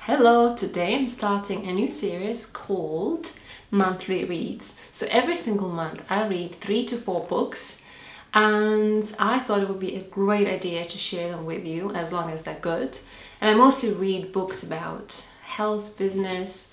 Hello, today I'm starting a new series called Monthly Reads. So every single month I read 3 to 4 books, and I thought it would be a great idea to share them with you as long as they're good. And I mostly read books about health, business,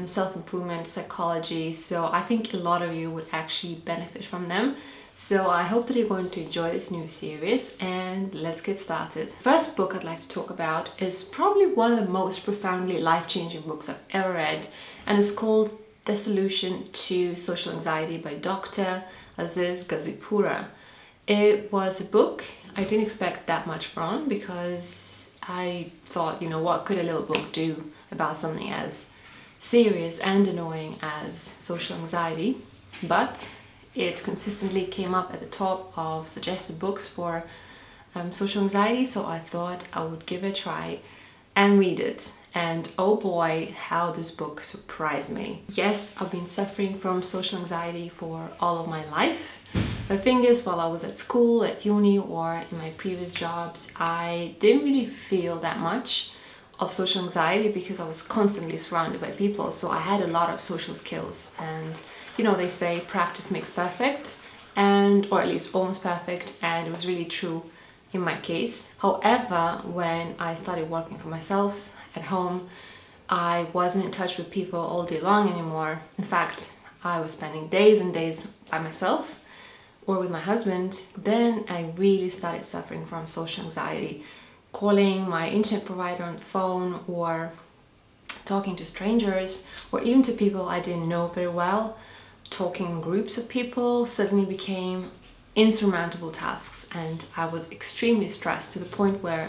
self-improvement, psychology, so I think a lot of you would actually benefit from them. So I hope that you're going to enjoy this new series, and let's get started. First book I'd like to talk about is probably one of the most profoundly life-changing books I've ever read, and it's called The Solution to Social Anxiety by Dr. Aziz Gazipura. It was a book I didn't expect that much from, because I thought, what could a little book do about something as serious and annoying as social anxiety? But it consistently came up at the top of suggested books for social anxiety, so I thought I would give it a try and read it. And oh boy, how this book surprised me. Yes, I've been suffering from social anxiety for all of my life. The thing is, while I was at school, at uni, or in my previous jobs, I didn't really feel that much of social anxiety because I was constantly surrounded by people, so I had a lot of social skills. And they say practice makes perfect, or at least almost perfect, and it was really true in my case. However, when I started working for myself at home, I wasn't in touch with people all day long anymore. In fact, I was spending days and days by myself or with my husband. Then I really started suffering from social anxiety, calling my internet provider on the phone, or talking to strangers, or even to people I didn't know very well. Talking in groups of people suddenly became insurmountable tasks, and I was extremely stressed to the point where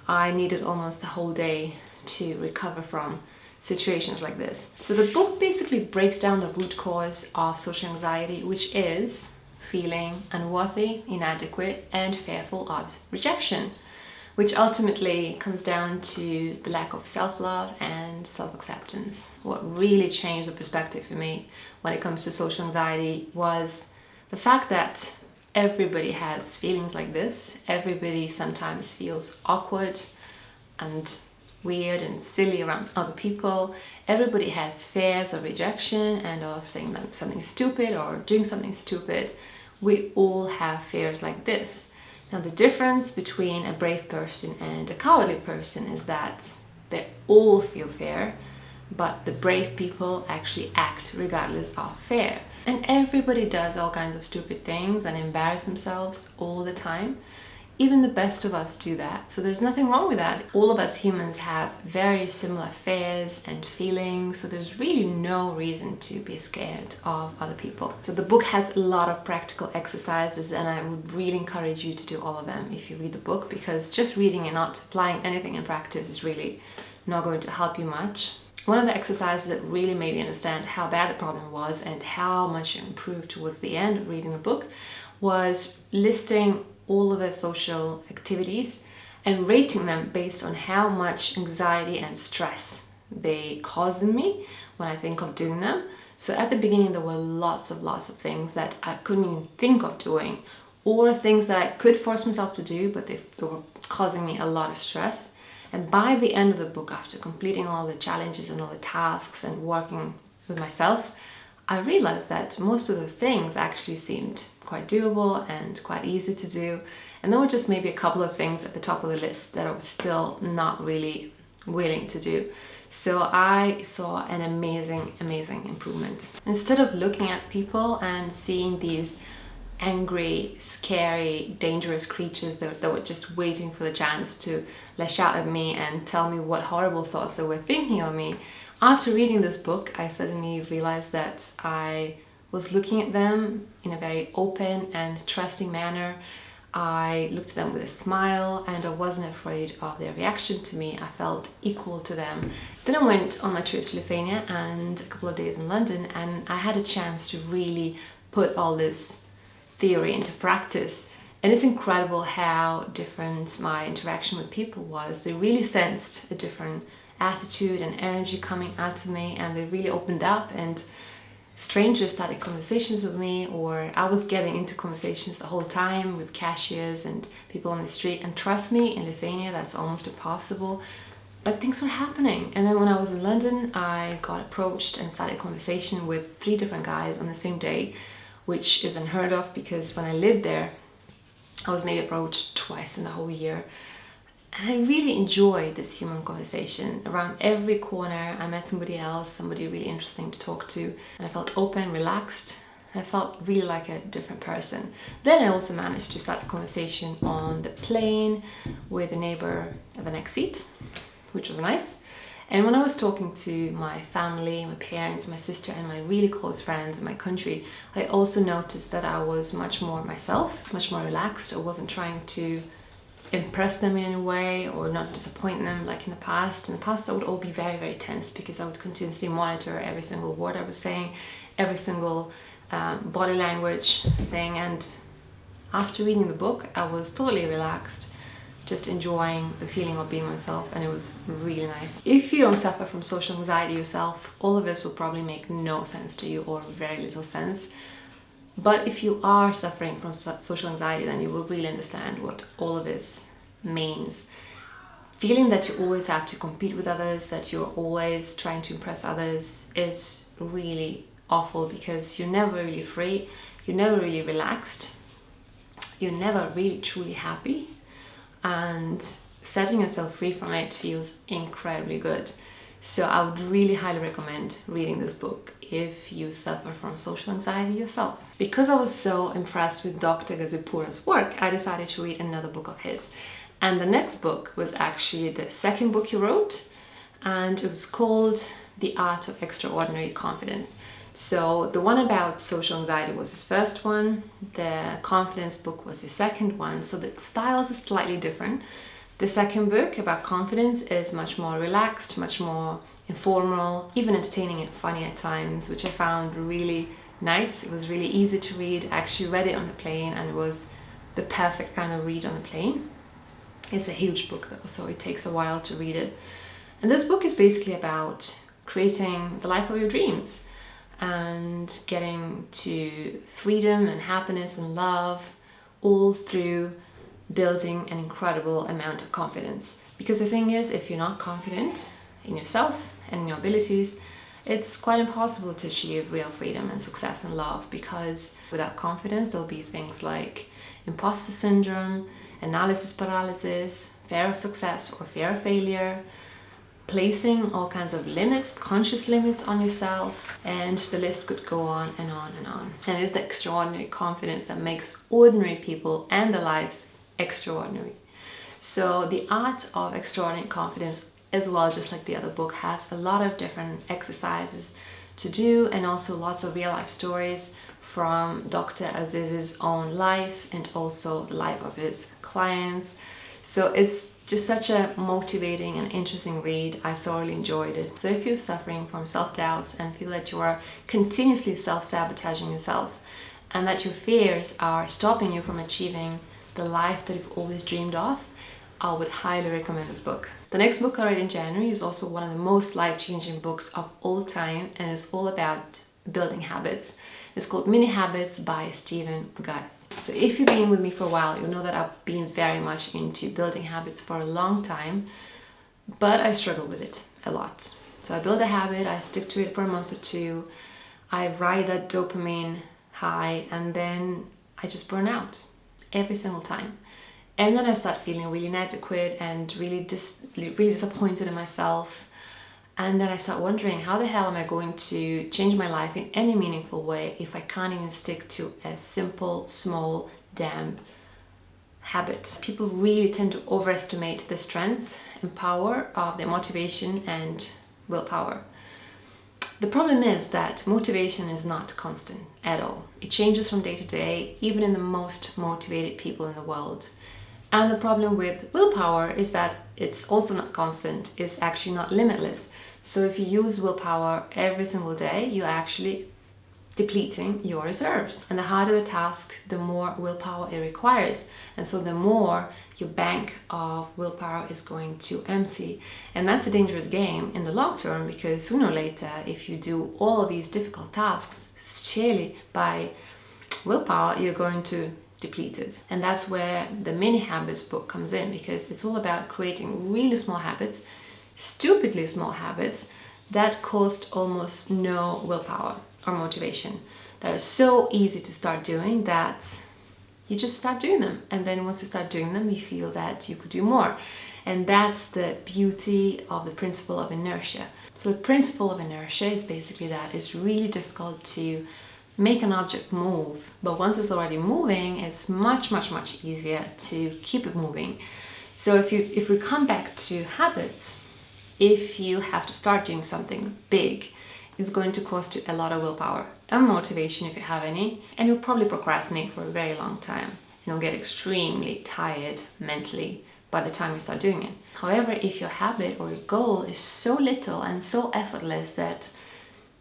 I needed almost a whole day to recover from situations like this. So the book basically breaks down the root cause of social anxiety, which is feeling unworthy, inadequate, and fearful of rejection, which ultimately comes down to the lack of self-love and self-acceptance. What really changed the perspective for me when it comes to social anxiety was the fact that everybody has feelings like this. Everybody sometimes feels awkward and weird and silly around other people. Everybody has fears of rejection and of saying something stupid or doing something stupid. We all have fears like this. Now, the difference between a brave person and a cowardly person is that they all feel fear, but the brave people actually act regardless of fear. And everybody does all kinds of stupid things and embarrass themselves all the time. Even the best of us do that, so there's nothing wrong with that. All of us humans have very similar fears and feelings, so there's really no reason to be scared of other people. So the book has a lot of practical exercises, and I would really encourage you to do all of them if you read the book, because just reading and not applying anything in practice is really not going to help you much. One of the exercises that really made me understand how bad the problem was and how much it improved towards the end of reading the book was listing all of their social activities and rating them based on how much anxiety and stress they cause in me when I think of doing them. So at the beginning there were lots of things that I couldn't even think of doing, or things that I could force myself to do, but they were causing me a lot of stress. And by the end of the book, after completing all the challenges and all the tasks and working with myself, I realized that most of those things actually seemed quite doable and quite easy to do. And there were just maybe a couple of things at the top of the list that I was still not really willing to do. So I saw an amazing improvement. Instead of looking at people and seeing these angry, scary, dangerous creatures that were just waiting for the chance to lash out at me and tell me what horrible thoughts they were thinking of me, after reading this book, I suddenly realized that I was looking at them in a very open and trusting manner. I looked at them with a smile, and I wasn't afraid of their reaction to me. I felt equal to them. Then I went on my trip to Lithuania and a couple of days in London, and I had a chance to really put all this theory into practice. And it's incredible how different my interaction with people was. They really sensed a different attitude and energy coming out of me, and they really opened up, and strangers started conversations with me, or I was getting into conversations the whole time with cashiers and people on the street. And trust me, in Lithuania that's almost impossible. but things were happening. And then when I was in London, I got approached and started a conversation with 3 different guys on the same day, which is unheard of because when I lived there, I was maybe approached twice in the whole year. And I really enjoyed this human conversation. Around every corner, I met somebody else, somebody really interesting to talk to. And I felt open, relaxed. I felt really like a different person. Then I also managed to start a conversation on the plane with a neighbor at the next seat, which was nice. And when I was talking to my family, my parents, my sister, and my really close friends in my country, I also noticed that I was much more myself, much more relaxed. I wasn't trying to impress them in any way or not disappoint them like in the past. In the past, I would all be very, very tense because I would continuously monitor every single word I was saying, every single body language thing. And after reading the book, I was totally relaxed, just enjoying the feeling of being myself, and it was really nice. If you don't suffer from social anxiety yourself, all of this will probably make no sense to you or very little sense. But if you are suffering from social anxiety, then you will really understand what all of this means. Feeling that you always have to compete with others, that you're always trying to impress others is really awful because you're never really free, you're never really relaxed, you're never really truly happy. And setting yourself free from it feels incredibly good. So I would really highly recommend reading this book if you suffer from social anxiety yourself. Because I was so impressed with Dr. Gazook's work, I decided to read another book of his. And the next book was actually the second book he wrote, and it was called The Art of Extraordinary Confidence. So the one about social anxiety was his first one, the confidence book was his second one, so the styles are slightly different. The second book about confidence is much more relaxed, much more informal, even entertaining and funny at times, which I found really nice. It was really easy to read. I actually read it on the plane and it was the perfect kind of read on the plane. It's a huge book though, so it takes a while to read it. And this book is basically about creating the life of your dreams and getting to freedom and happiness and love all through building an incredible amount of confidence. Because the thing is, if you're not confident in yourself and in your abilities, it's quite impossible to achieve real freedom and success and love, because without confidence there'll be things like imposter syndrome, analysis paralysis, fear of success or fear of failure, placing all kinds of limits, conscious limits on yourself, and the list could go on and on and on. And it's the extraordinary confidence that makes ordinary people and their lives extraordinary. So the Art of Extraordinary Confidence as well, just like the other book, has a lot of different exercises to do and also lots of real life stories from Dr. Aziz's own life and also the life of his clients. So it's just such a motivating and interesting read. I thoroughly enjoyed it. So if you're suffering from self-doubts and feel that you are continuously self-sabotaging yourself and that your fears are stopping you from achieving the life that you've always dreamed of, I would highly recommend this book. The next book I read in January is also one of the most life-changing books of all time, and it's all about building habits. It's called Mini Habits by Stephen Guise. So if you've been with me for a while, you'll know that I've been very much into building habits for a long time, but I struggle with it a lot. So I build a habit, I stick to it for a month or two, I ride that dopamine high, and then I just burn out every single time. And then I start feeling really inadequate and really disappointed in myself. And then I start wondering, how the hell am I going to change my life in any meaningful way if I can't even stick to a simple, small, damn habit? People really tend to overestimate the strength and power of their motivation and willpower. The problem is that motivation is not constant at all. It changes from day to day, even in the most motivated people in the world. And the problem with willpower is that it's also not constant, it's actually not limitless. So if you use willpower every single day, you're actually depleting your reserves. And the harder the task, the more willpower it requires. And so the more your bank of willpower is going to empty. And that's a dangerous game in the long term, because sooner or later, if you do all of these difficult tasks sheerly by willpower, you're going to deplete it. And that's where the Mini Habits book comes in, because it's all about creating really small habits, stupidly small habits that cost almost no willpower or motivation, that are so easy to start doing that you just start doing them. And then once you start doing them, you feel that you could do more. And that's the beauty of the principle of inertia. So the principle of inertia is basically that it's really difficult to make an object move, but once it's already moving, it's much easier to keep it moving. So if we come back to habits, if you have to start doing something big, it's going to cost you a lot of willpower and motivation if you have any, and you'll probably procrastinate for a very long time, and you'll get extremely tired mentally by the time you start doing it. However, if your habit or your goal is so little and so effortless that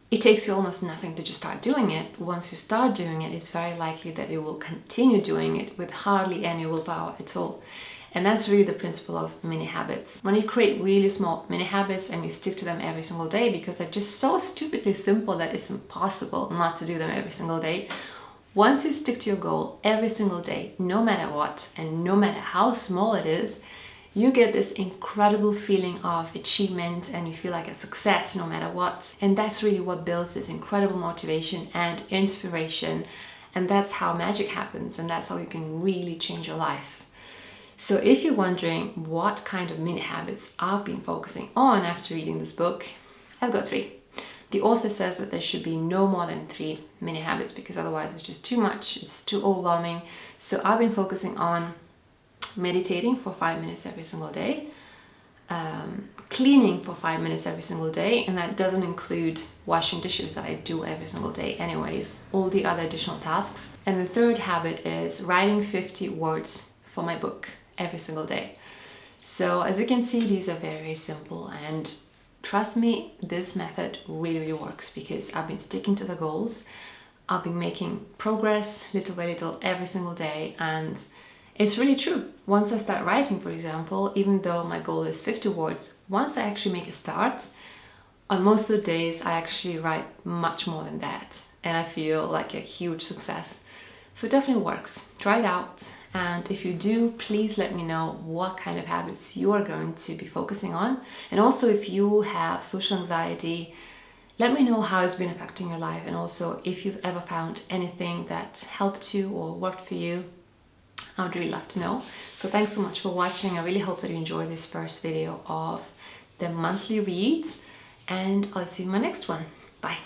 it takes you almost nothing to just start doing it, once you start doing it, it's very likely that you will continue doing it with hardly any willpower at all. And that's really the principle of mini habits. When you create really small mini habits and you stick to them every single day, because they're just so stupidly simple that it's impossible not to do them every single day. Once you stick to your goal every single day, no matter what, and no matter how small it is, you get this incredible feeling of achievement and you feel like a success no matter what. And that's really what builds this incredible motivation and inspiration. And that's how magic happens, and that's how you can really change your life. So if you're wondering what kind of mini habits I've been focusing on after reading this book, I've got 3. The author says that there should be no more than 3 mini habits, because otherwise it's just too much, it's too overwhelming. So I've been focusing on meditating for 5 minutes every single day, cleaning for 5 minutes every single day, and that doesn't include washing dishes that I do every single day anyways, all the other additional tasks. And the third habit is writing 50 words for my book every single day. So as you can see, these are very simple, and trust me, this method really works, because I've been sticking to the goals. I've been making progress little by little every single day, and it's really true. Once I start writing, for example, even though my goal is 50 words, once I actually make a start, on most of the days I actually write much more than that, and I feel like a huge success. So it definitely works. Try it out. And if you do, please let me know what kind of habits you are going to be focusing on. And also, if you have social anxiety, let me know how it's been affecting your life. And also, if you've ever found anything that helped you or worked for you, I would really love to know. So thanks so much for watching. I really hope that you enjoyed this first video of the monthly reads, and I'll see you in my next one. Bye.